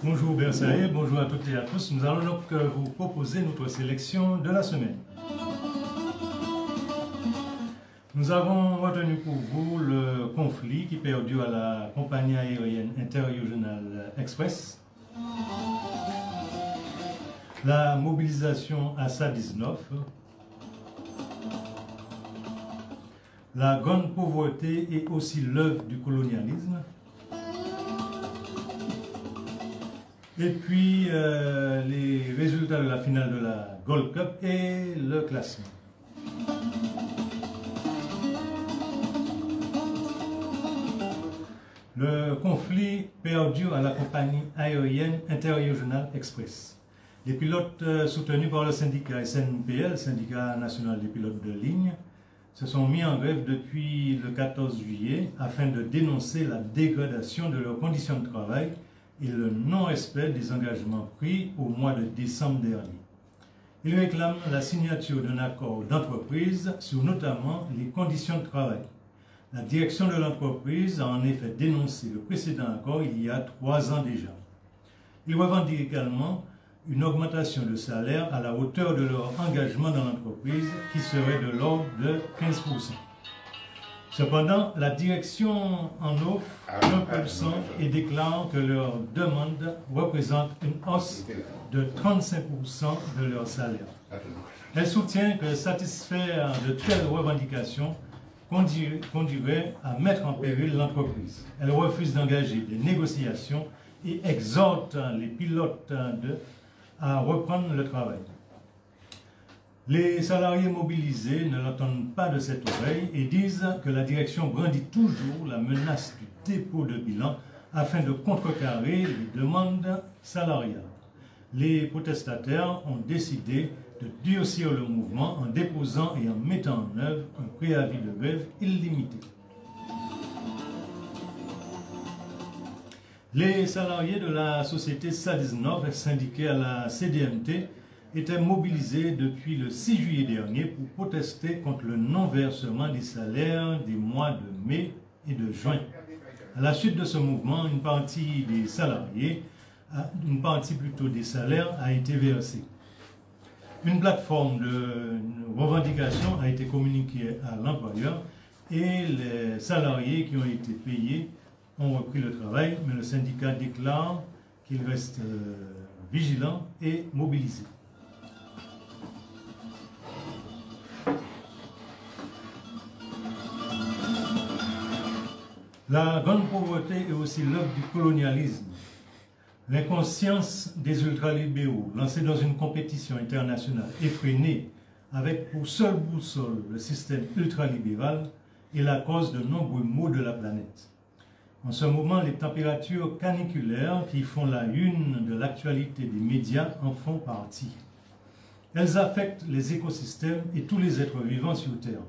Bonjour Bersailles, bonjour à toutes et à tous. Nous allons donc vous proposer notre sélection de la semaine. Nous avons retenu pour vous le conflit qui perdure à la compagnie aérienne Interregional Express, la mobilisation à SA-19, la grande pauvreté et aussi l'œuvre du colonialisme, et puis les résultats de la finale de la Gold Cup et le classement. Le conflit perdure à la compagnie aérienne Interregional Express. Les pilotes soutenus par le syndicat SNPL, Syndicat National des Pilotes de Ligne, se sont mis en grève depuis le 14 juillet afin de dénoncer la dégradation de leurs conditions de travail et le non-respect des engagements pris au mois de décembre dernier. Ils réclament la signature d'un accord d'entreprise sur notamment les conditions de travail. La direction de l'entreprise a en effet dénoncé le précédent accord il y a 3 ans déjà. Ils revendiquent également une augmentation de salaire à la hauteur de leur engagement dans l'entreprise qui serait de l'ordre de 15%. Cependant, la direction en offre 1% et déclare que leur demande représente une hausse de 35% de leur salaire. Elle soutient que satisfaire de telles revendications conduirait à mettre en péril l'entreprise. Elle refuse d'engager des négociations et exhorte les pilotes à reprendre le travail. Les salariés mobilisés ne l'entendent pas de cette oreille et disent que la direction brandit toujours la menace du dépôt de bilan afin de contrecarrer les demandes salariales. Les protestataires ont décidé de durcir le mouvement en déposant et en mettant en œuvre un préavis de grève illimité. Les salariés de la société SA-19 syndiqués à la CDMT étaient mobilisés depuis le 6 juillet dernier pour protester contre le non-versement des salaires des mois de mai et de juin. À la suite de ce mouvement, une partie des salariés, une partie plutôt des salaires a été versée. Une plateforme de revendication a été communiquée à l'employeur et les salariés qui ont été payés ont repris le travail, mais le syndicat déclare qu'il reste vigilant et mobilisé. La grande pauvreté est aussi l'œuvre du colonialisme. L'inconscience des ultralibéraux, lancés dans une compétition internationale effrénée, avec pour seule boussole le système ultralibéral, est la cause de nombreux maux de la planète. En ce moment, les températures caniculaires qui font la une de l'actualité des médias en font partie. Elles affectent les écosystèmes et tous les êtres vivants sur Terre.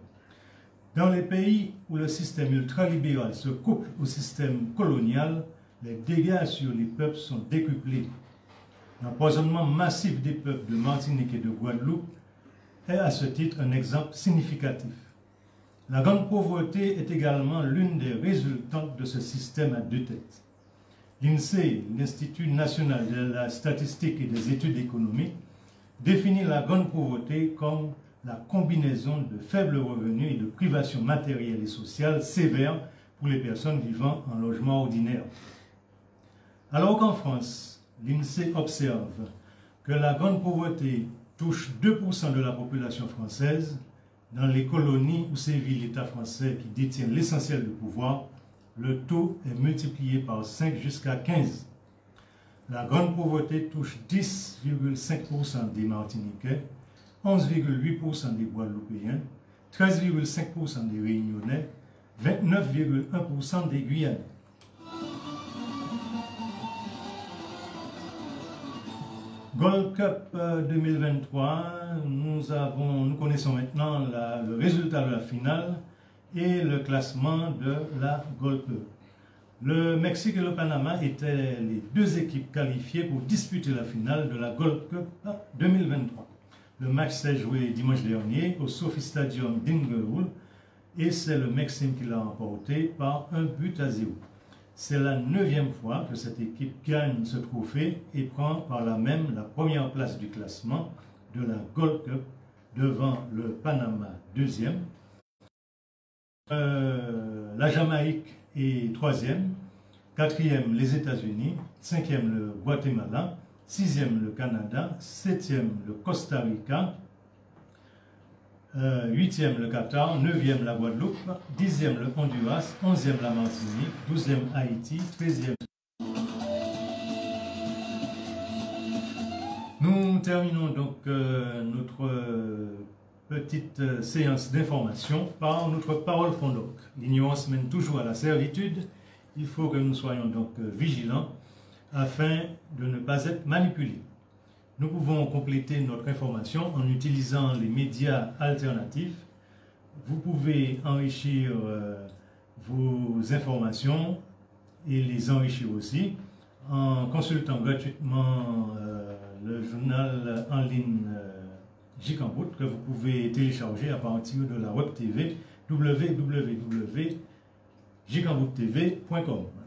Dans les pays où le système ultralibéral se couple au système colonial, les dégâts sur les peuples sont décuplés. L'empoisonnement massif des peuples de Martinique et de Guadeloupe est à ce titre un exemple significatif. La grande pauvreté est également l'une des résultantes de ce système à deux têtes. L'INSEE, l'Institut national de la statistique et des études économiques, définit la grande pauvreté comme la combinaison de faibles revenus et de privations matérielles et sociales sévères pour les personnes vivant en logement ordinaire. Alors qu'en France, l'INSEE observe que la grande pauvreté touche 2% de la population française, dans les colonies où sévit l'État français qui détient l'essentiel du pouvoir, le taux est multiplié par 5 jusqu'à 15. La grande pauvreté touche 10,5% des Martiniquais, 11,8% des Guadeloupéens, 13,5% des Réunionnais, 29,1% des Guyanais. Gold Cup 2023, nous connaissons maintenant le résultat de la finale et le classement de la Gold Cup. Le Mexique et le Panama étaient les deux équipes qualifiées pour disputer la finale de la Gold Cup 2023. Le match s'est joué dimanche dernier au Sophie Stadium d'Inglewood et c'est le Mexique qui l'a remporté par 1-0. C'est la 9e fois que cette équipe gagne ce trophée et prend par là même la première place du classement de la Gold Cup devant le Panama 2e. La Jamaïque est 3e, 4e les États-Unis, 5e le Guatemala, 6e le Canada, 7e le Costa Rica, 8e le Qatar, 9e la Guadeloupe, 10e le Honduras, 11e la Martinique, 12e Haïti, 13e. Nous terminons donc notre petite séance d'information par notre parole fondoc. L'ignorance mène toujours à la servitude. Il faut que nous soyons donc vigilants afin de ne pas être manipulés. Nous pouvons compléter notre information en utilisant les médias alternatifs. Vous pouvez enrichir vos informations et les enrichir aussi en consultant gratuitement le journal en ligne Gikambout que vous pouvez télécharger à partir de la web TV www.gicambouttv.com.